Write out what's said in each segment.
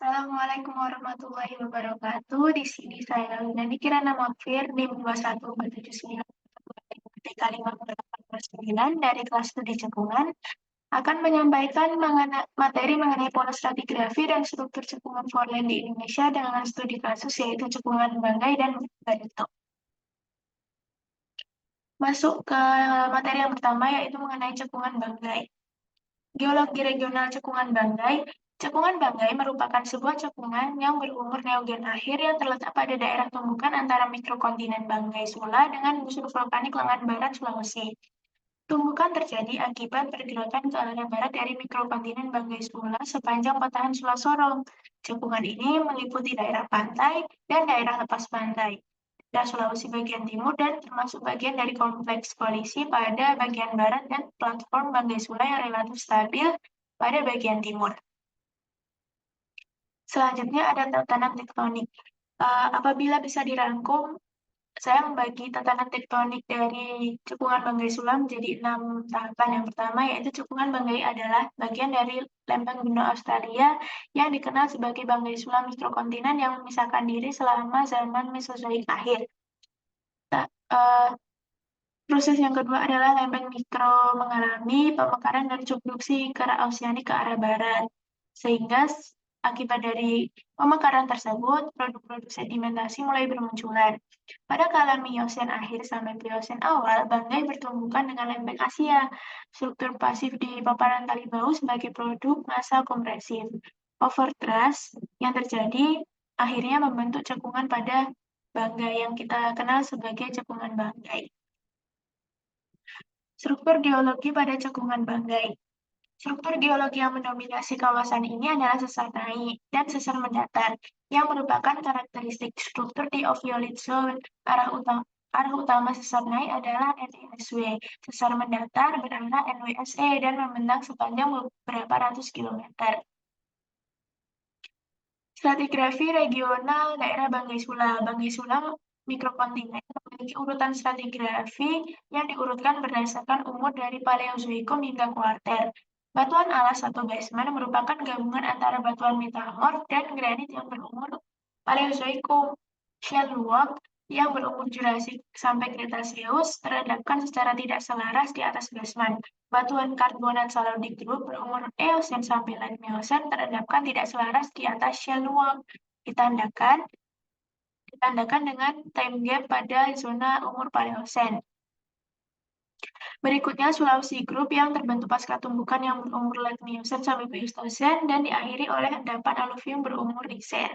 Assalamualaikum warahmatullahi wabarakatuh. Di sini saya Nani Kirana Mafir NIM 21479 589 dari kelas studi cekungan akan menyampaikan materi mengenai pola stratigrafi dan struktur cekungan foreland di Indonesia dengan studi kasus yaitu cekungan Banggai dan Barito. Masuk ke materi yang pertama yaitu mengenai cekungan Banggai. Geologi regional cekungan Banggai. Cekungan Banggai merupakan sebuah cekungan yang berumur neogen akhir yang terletak pada daerah tumbukan antara mikrokontinen Banggai Sula dengan busur vulkanik lengan barat Sulawesi. Tumbukan terjadi akibat pergerakan ke arah barat dari mikrokontinen Banggai Sula sepanjang patahan Sula Sorong. Cekungan ini meliputi daerah pantai dan daerah lepas pantai. Daerah Sulawesi bagian timur dan termasuk bagian dari kompleks koalisi pada bagian barat dan platform Banggai Sula yang relatif stabil pada bagian timur. Selanjutnya ada tatanan tektonik. Apabila bisa dirangkum, saya membagi tatanan tektonik dari cekungan Banggai Sula menjadi 6 tahapan. Yang pertama yaitu cekungan Banggai adalah bagian dari lempeng benua Australia yang dikenal sebagai Banggai Sula mikrokontinen yang memisahkan diri selama zaman Mesozoik akhir. Proses yang kedua adalah lempeng mikro mengalami pemekaran dan subduksi kerak oseanik ke arah barat. Sehingga akibat dari pemekaran tersebut, produk-produk sedimentasi mulai bermunculan. Pada kala Miosen akhir sampai Pliosen awal, Banggai bertumbukan dengan lempeng Asia. Struktur pasif di paparan tali bahu sebagai produk massa kompresif. Overthrust yang terjadi akhirnya membentuk cekungan pada Banggai yang kita kenal sebagai cekungan Banggai. Struktur geologi pada cekungan Banggai. Struktur geologi yang mendominasi kawasan ini adalah sesar naik dan sesar mendatar, yang merupakan karakteristik struktur di Ophiolite Zone. Arah utama sesar naik adalah NISW, sesar mendatar berarah NWSE dan membentang sepanjang beberapa ratus kilometer. Stratigrafi regional daerah Banggai Sula. Banggai Sula mikrokontinen memiliki urutan stratigrafi yang diurutkan berdasarkan umur dari Paleozoikum hingga kuarter. Batuan alas atau basement merupakan gabungan antara batuan metamorf dan granit yang berumur Paleozoikum. Shell rock yang berumur Jurassic sampai Cretaceous terendapkan secara tidak selaras di atas basement. Batuan karbonat Salonic Group berumur Eosen sampai Late Miocene terendapkan tidak selaras di atas shell rock. Ditandakan dengan time gap pada zona umur Paleosen. Berikutnya Sulawesi Group yang terbentuk pasca tumbukan yang berumur Late Miocene sampai Pleistocene dan diakhiri oleh endapan aluvium berumur Lisen.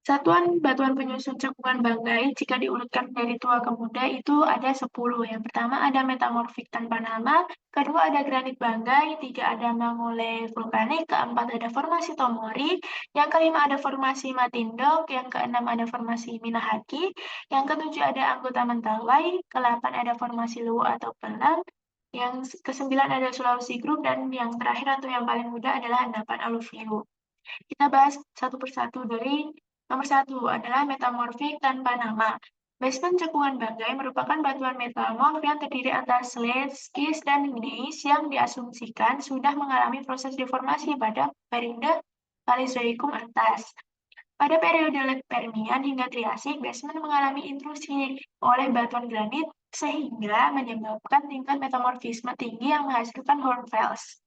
Satuan batuan penyusun cekungan Banggai jika diurutkan dari tua ke muda itu ada 10. Yang pertama ada metamorfik tanpa nama, kedua ada granit Banggai, tiga ada Mangole vulkanik, keempat ada formasi Tomori, yang kelima ada formasi Matindok, yang keenam ada formasi Minahaki, yang ketujuh ada anggota Mentawai, ke-8 ada formasi Luwu atau Pelang, yang ke-9 ada Sulawesi Group, dan yang terakhir atau yang paling muda adalah endapan aluvium. Kita bahas satu persatu. Dari nomor 1 adalah metamorfik tanpa nama. Basement cekungan Banggai merupakan batuan metamorf yang terdiri atas slate, skis, dan gneiss yang diasumsikan sudah mengalami proses deformasi pada periode Paleozoikum atas. Pada periode Late Permian hingga Triasik, basement mengalami intrusi oleh batuan granit sehingga menyebabkan tingkat metamorfisme tinggi yang menghasilkan hornfels.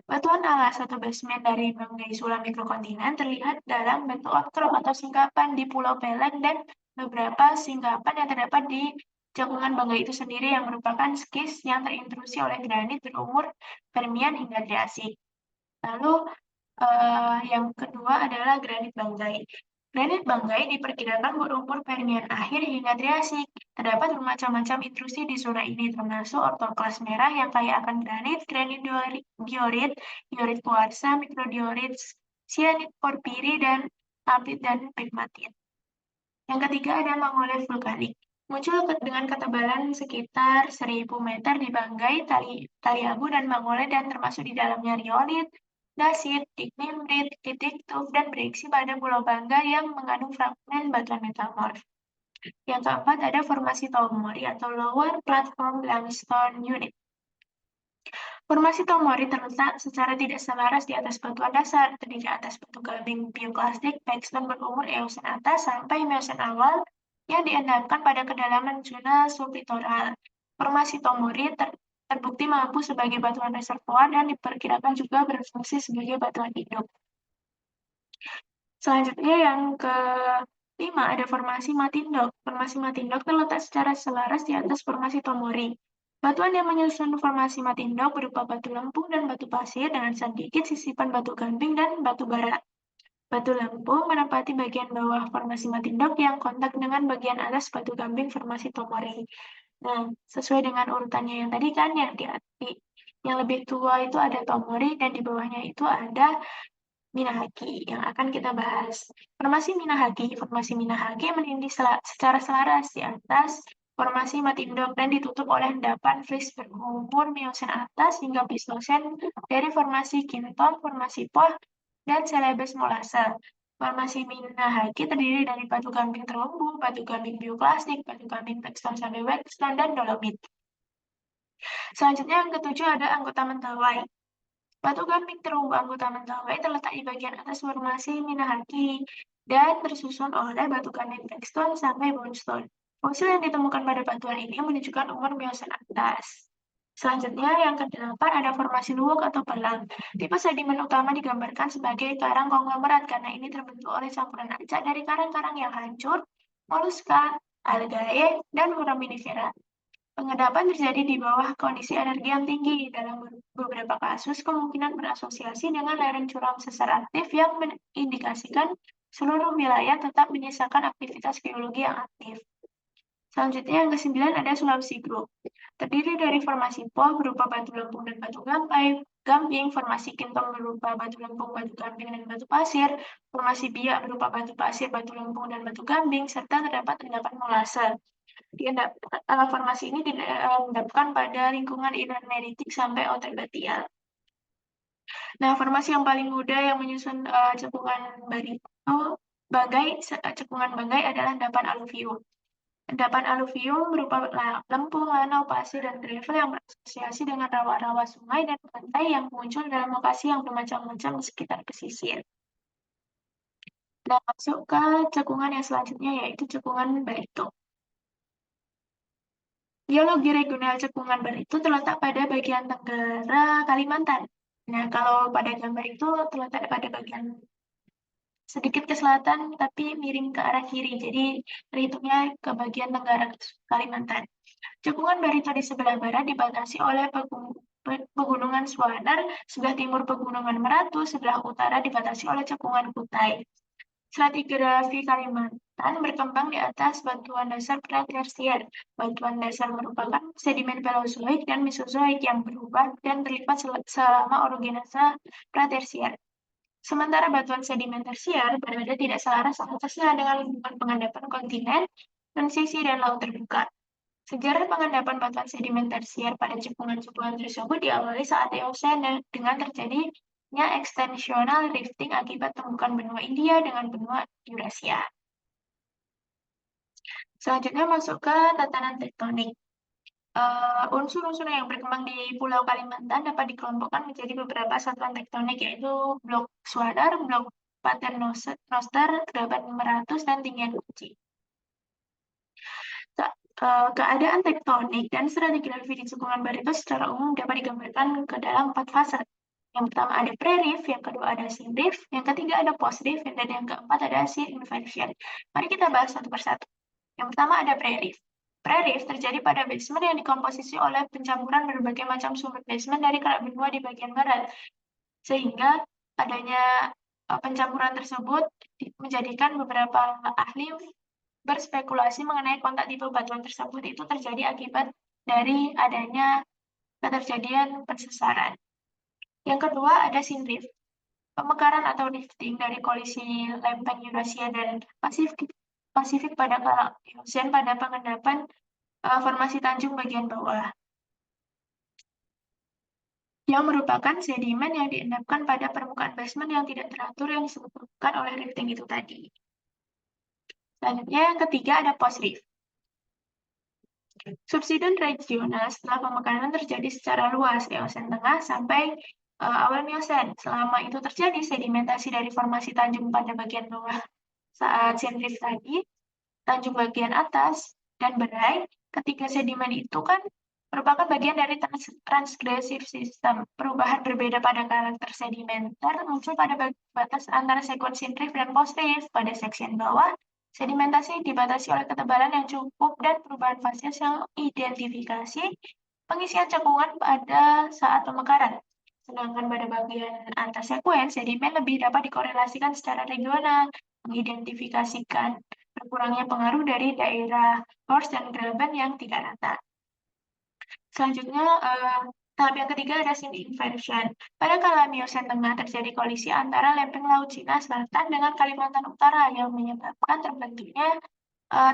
Batuan alas atau basement dari Banggai Sula mikrokontinen terlihat dalam bentuk outcrop atau singkapan di Pulau Peleng dan beberapa singkapan yang terdapat di cekungan Banggai itu sendiri yang merupakan skis yang terintrusi oleh granit berumur Permian hingga Triasik. Lalu yang kedua adalah granit Banggai. Granit Banggai diperkirakan berumur Permian akhir hingga Triasik. Terdapat bermacam-macam intrusi di zona ini, termasuk ortoklas merah yang kaya akan granit diorit, diorit kuarsa, mikrodiorit, sianit porfiri, dan apit dan pegmatit. Yang ketiga ada Mangole vulkanik. Muncul dengan ketebalan sekitar 1000 meter di Banggai, tali abu, dan Mangole, dan termasuk di dalamnya riolit, dasit, dignimrit, titik tuf, dan bereaksi pada Pulau Bangga yang mengandung fragmen batuan metamorf. Yang keempat ada formasi Tomori atau Lower Platform Limestone Unit. Formasi Tomori terletak secara tidak selaras di atas batuan dasar, terdiri atas batu gabbing bioklastik, backstone berumur Eosen atas sampai Miocene awal yang diendapkan pada kedalaman zona sublitoral. Formasi Tomori terbukti mampu sebagai batuan reservoir dan diperkirakan juga berfungsi sebagai batuan hidup. Selanjutnya yang kelima ada formasi Matindok. Formasi Matindok terletak secara selaras di atas formasi Tomori. Batuan yang menyusun formasi Matindok berupa batu lempung dan batu pasir dengan sedikit sisipan batu gamping dan batu bara. Batu lempung menempati bagian bawah formasi Matindok yang kontak dengan bagian atas batu gamping formasi Tomori. Nah, sesuai dengan urutannya yang tadi kan, yang lebih tua itu ada Tomori dan di bawahnya itu ada Minahaki yang akan kita bahas. Formasi Minahaki menindih secara selaras di atas formasi Matindok dan ditutup oleh endapan fris berumur Miosen atas hingga Pleistocene dari formasi Kintom, formasi Poh, dan Celebes Molase. Formasi Minahaki terdiri dari batu gamping terumbu, batu gamping bioklastik, batu gamping backstone sampai wetstone, dan dolomit. Selanjutnya yang ketujuh ada anggota mentawai. Batu gamping terumbu anggota mentawai terletak di bagian atas formasi Minahaki dan tersusun oleh batu gamping backstone sampai bonestone. Fosil yang ditemukan pada batuan ini menunjukkan umur Miocene atas. Selanjutnya yang kedelapan ada formasi luwuk atau pelang. Tipe sedimen utama digambarkan sebagai karang konglomerat karena ini terbentuk oleh campuran acak dari karang-karang yang hancur, moluska, algae, dan foraminifera. Pengendapan terjadi di bawah kondisi energi yang tinggi. Dalam beberapa kasus, kemungkinan berasosiasi dengan lereng curam sesar aktif yang mengindikasikan seluruh wilayah tetap menyisakan aktivitas geologi yang aktif. Selanjutnya yang kesembilan ada Sulawesi Group. Terdiri dari formasi Poh berupa batu lempung dan batu gamping, formasi Kintom berupa batu lempung, batu gamping, dan batu pasir, formasi Biak berupa batu pasir, batu lempung, dan batu gamping, serta terdapat endapan molase. Formasi ini diendapkan pada lingkungan inermeritik sampai Otrobatial. Nah, formasi yang paling muda yang menyusun cekungan cekungan Banggai adalah endapan aluvium. Endapan aluvium berupa lempung, lanau, pasir, dan gravel yang berasosiasi dengan rawa-rawa sungai dan pantai yang muncul dalam lokasi yang bermacam-macam di sekitar pesisir. Nah, masuk ke cekungan yang selanjutnya yaitu cekungan Barito. Geologi regional cekungan Barito terletak pada bagian tenggara Kalimantan. Nah, kalau pada gambar itu terletak pada bagian sedikit ke selatan tapi miring ke arah kiri. Jadi terhitungnya ke bagian tenggara Kalimantan. Cekungan Barito di sebelah barat dibatasi oleh pegunungan Swanar, sebelah timur pegunungan Meratu, sebelah utara dibatasi oleh cekungan Kutai. Stratigrafi Kalimantan berkembang di atas batuan dasar pratersier. Batuan dasar merupakan sedimen Paleozoik dan Mesozoik yang berubah dan terlipat selama orogenase pratersier. Sementara batuan sedimen tersier berada tidak selaras atasnya dengan lingkungan pengendapan kontinen, transisi, dan laut terbuka. Sejarah pengendapan batuan sedimen tersier pada cekungan-cekungan tersebut diawali saat Eocene dengan terjadinya extensional rifting akibat tumbukan benua India dengan benua Eurasia. Selanjutnya masuk ke tatanan tektonik. Unsur-unsur yang berkembang di Pulau Kalimantan dapat dikelompokkan menjadi beberapa satuan tektonik, yaitu blok Swadar, blok Paternoster, Graban 500, dan Tinggian Kunci. Keadaan tektonik dan stratigrafi di cekungan Barito secara umum dapat digambarkan ke dalam 4 fase. Yang pertama ada pre-reef, yang kedua ada syn-reef, yang ketiga ada post-reef, dan yang keempat ada synth-inversion. Mari kita bahas satu persatu. Yang pertama ada pre-reef. Pre-reef terjadi pada basement yang dikomposisi oleh pencampuran berbagai macam sumber basement dari kerak benua di bagian barat. Sehingga adanya pencampuran tersebut menjadikan beberapa ahli berspekulasi mengenai kontak tipe batuan tersebut itu terjadi akibat dari adanya keterjadian pensesaran. Yang kedua ada synth-reef. Pemekaran atau rifting dari kolisi lempeng Eurasia dan Pasifik pada Eocene pada pengendapan formasi Tanjung bagian bawah, yang merupakan sedimen yang diendapkan pada permukaan basement yang tidak teratur yang disebabkan oleh rifting itu tadi. Selanjutnya yang ketiga ada post-reef. Subsiden regional setelah pemekaran terjadi secara luas, Eosen Tengah sampai awal Miosen. Selama itu terjadi sedimentasi dari formasi Tanjung pada bagian bawah saat Sandrift tadi, Tanjung bagian atas, dan Berai. Ketiga sedimen itu kan merupakan bagian dari transgresif sistem. Perubahan berbeda pada karakter sedimenter muncul pada batas antara sekuensi drift dan post-drift. Pada seksian bawah, sedimentasi dibatasi oleh ketebalan yang cukup dan perubahan fase yang identifikasi pengisian cekungan pada saat pemekaran. Sedangkan pada bagian antar sekuen, sedimen lebih dapat dikorelasikan secara regional, mengidentifikasikan berkurangnya pengaruh dari daerah horst dan graben yang tidak rata. Selanjutnya, tahap yang ketiga ada scene inversion. Pada kala Miosen Tengah terjadi kolisi antara lempeng Laut Cina Selatan dengan Kalimantan Utara yang menyebabkan terbentuknya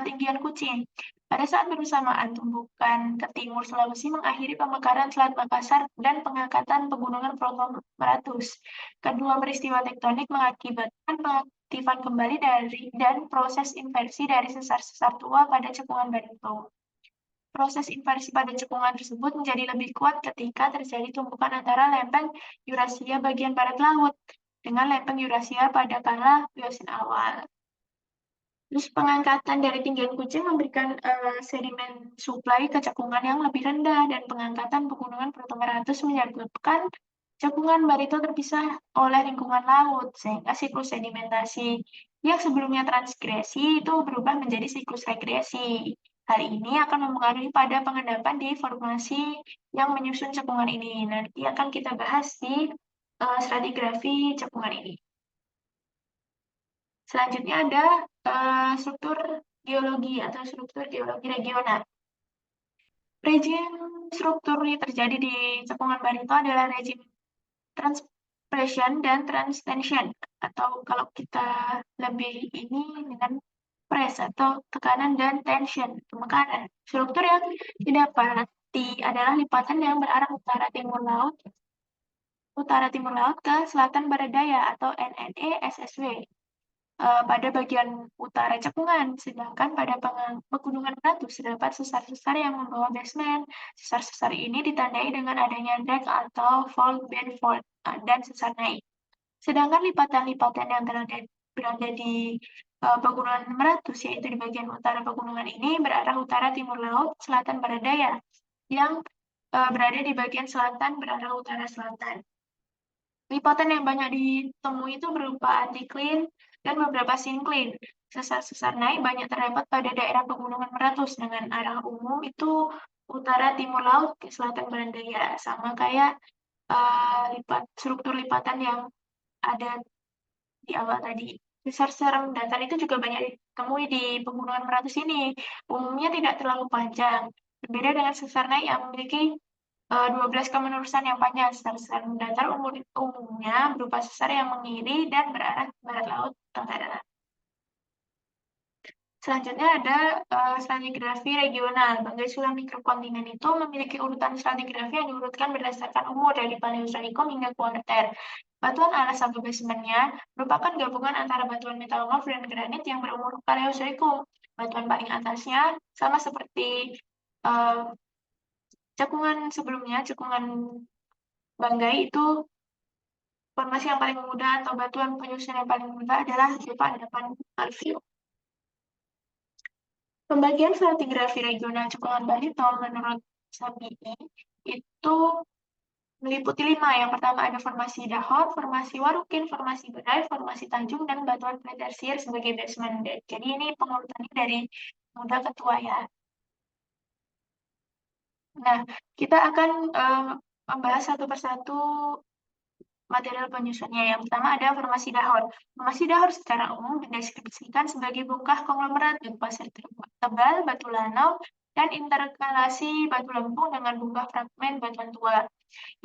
tinggian kucing. Pada saat bersamaan, tumbukan ke timur Sulawesi mengakhiri pemekaran Selat Makassar dan pengangkatan pegunungan Proto Meratus. Kedua peristiwa tektonik mengakibatkan pengaktifan kembali dari dan proses inversi dari sesar-sesar tua pada cekungan Barito. Proses inversi pada cekungan tersebut menjadi lebih kuat ketika terjadi tumbukan antara lempeng Eurasia bagian barat laut dengan lempeng Eurasia pada kala Pliocene awal. Terus pengangkatan dari tinggian kucing memberikan sedimen supply ke cekungan yang lebih rendah dan pengangkatan pegunungan Proto-Meratus menyebabkan cekungan Barito terpisah oleh lingkungan laut sehingga siklus sedimentasi yang sebelumnya transgresi itu berubah menjadi siklus regresi. Hal ini akan mempengaruhi pada pengendapan di formasi yang menyusun cekungan ini. Nanti akan kita bahas di stratigrafi cekungan ini. Selanjutnya ada struktur geologi atau struktur geologi regional. Rezim struktur yang terjadi di cekungan Barito adalah rezim transpression dan transtension, atau kalau kita lebih ini dengan press atau tekanan dan tension, pemekaran. Struktur yang didapati adalah lipatan yang berarah utara-timur laut ke selatan barat daya atau NNE SSW. Pada bagian utara cekungan, sedangkan pada pegunungan Meratus terdapat sesar-sesar yang membawa basement. Sesar-sesar ini ditandai dengan adanya drag atau fault band fault dan sesar naik. Sedangkan lipatan-lipatan yang berada di pegunungan Meratus, yaitu di bagian utara pegunungan ini, berarah utara-timur laut, selatan barat daya, yang berada di bagian selatan berarah utara-selatan. Lipatan yang banyak ditemui itu berupa anticline dan beberapa syncline. Sesar-sesar naik banyak terdapat pada daerah pegunungan Meratus dengan arah umum itu utara timur laut ke selatan barat daya, sama kayak struktur lipatan yang ada di awal tadi. Sesar-sesar datar itu juga banyak ditemui di pegunungan Meratus ini. Umumnya tidak terlalu panjang, berbeda dengan sesar naik yang memiliki 12 kemenerusan yang panjang. Sesar datar umumnya berupa sesar yang mengiri dan berarah barat laut tenggara. Selanjutnya ada stratigrafi regional. Banggai Sulam mikrokontinen itu memiliki urutan stratigrafi yang diurutkan berdasarkan umur dari Paleozoikum hingga Kuarter. Batuan alas atau basementnya merupakan gabungan antara batuan metamorf dan granit yang berumur Paleozoikum. Batuan paling atasnya sama seperti cekungan sebelumnya, cekungan Banggai itu formasi yang paling muda atau batuan penyusun yang paling muda adalah berupa endapan alluvium. Pembagian stratigrafi regional cekungan Barito menurut Sabini itu meliputi 5. Yang pertama ada formasi Dahor, formasi Warukin, formasi Berai, formasi Tanjung, dan batuan Pledersir sebagai basement. Jadi ini pengurutannya dari muda ke tua ya. Nah, kita akan membahas satu persatu material penyusunnya. Yang pertama ada formasi Dahor. Formasi Dahor secara umum dideskripsikan sebagai bongkah konglomerat berupa pasir tebal, batu lanau, dan interkalasi batu lempung dengan bongkah fragmen batuan tua.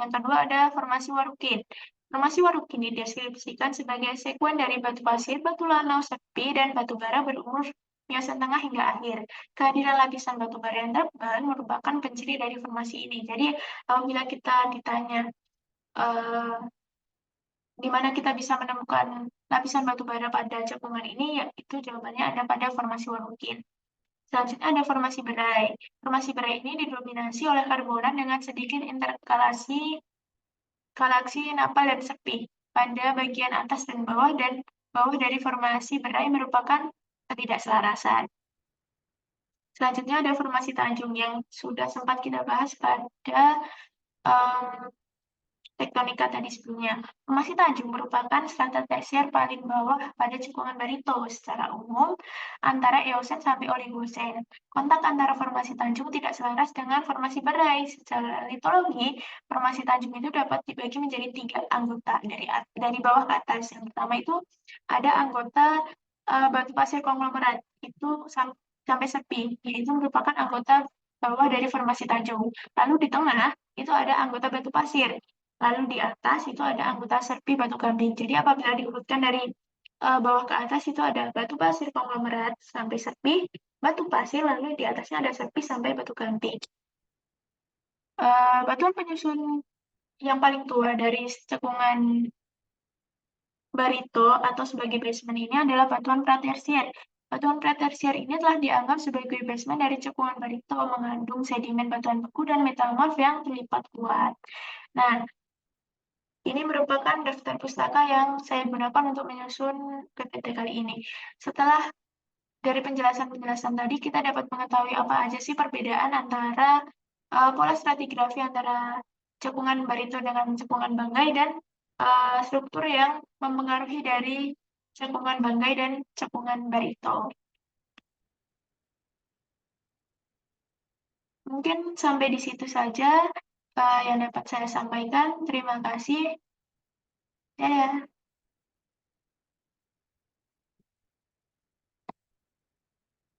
Yang kedua ada formasi Warukin. Formasi Warukin dideskripsikan sebagai sekuen dari batu pasir, batu lanau, sepi, dan batu bara berumur Miosen tengah hingga akhir. Kehadiran lapisan batu bara yang tebal merupakan penciri dari formasi ini. Jadi, apabila kita ditanya di mana kita bisa menemukan lapisan batu bara pada cekungan ini, yaitu jawabannya ada pada formasi Warukin. Selanjutnya ada formasi berai. Formasi berai ini didominasi oleh karbonan dengan sedikit interkalasi galaksi napal dan sepi pada bagian atas dan bawah dari formasi berai merupakan ketidakselarasan. Selanjutnya ada formasi Tanjung yang sudah sempat kita bahas pada um, tektonika tadi sebelumnya. Formasi Tanjung merupakan strata tersier paling bawah pada cekungan barito secara umum antara Eosen sampai Oligosen. Kontak antara formasi Tanjung tidak selaras dengan formasi berai. Secara litologi, formasi Tanjung itu dapat dibagi menjadi 3 anggota dari bawah ke atas. Yang pertama itu ada anggota batu pasir konglomerat itu sampai sepi, yaitu merupakan anggota bawah dari formasi Tanjung. Lalu di tengah itu ada anggota batu pasir. Lalu di atas itu ada anggota serpi batu gamping. Jadi apabila diurutkan dari bawah ke atas itu ada batu pasir konglomerat sampai serpi, batu pasir, lalu di atasnya ada serpi sampai batu gamping. Batuan penyusun yang paling tua dari cekungan barito atau sebagai basement ini adalah batuan pratersier. Batuan pratersier ini telah dianggap sebagai basement dari cekungan barito, mengandung sedimen batuan beku dan metamorf yang terlipat kuat. Nah, ini merupakan daftar pustaka yang saya gunakan untuk menyusun PPT kali ini. Setelah dari penjelasan-penjelasan tadi, kita dapat mengetahui apa aja sih perbedaan antara pola stratigrafi antara cekungan barito dengan cekungan banggai dan struktur yang mempengaruhi dari cekungan banggai dan cekungan barito. Mungkin sampai di situ saja yang dapat saya sampaikan. Terima kasih. Dadah.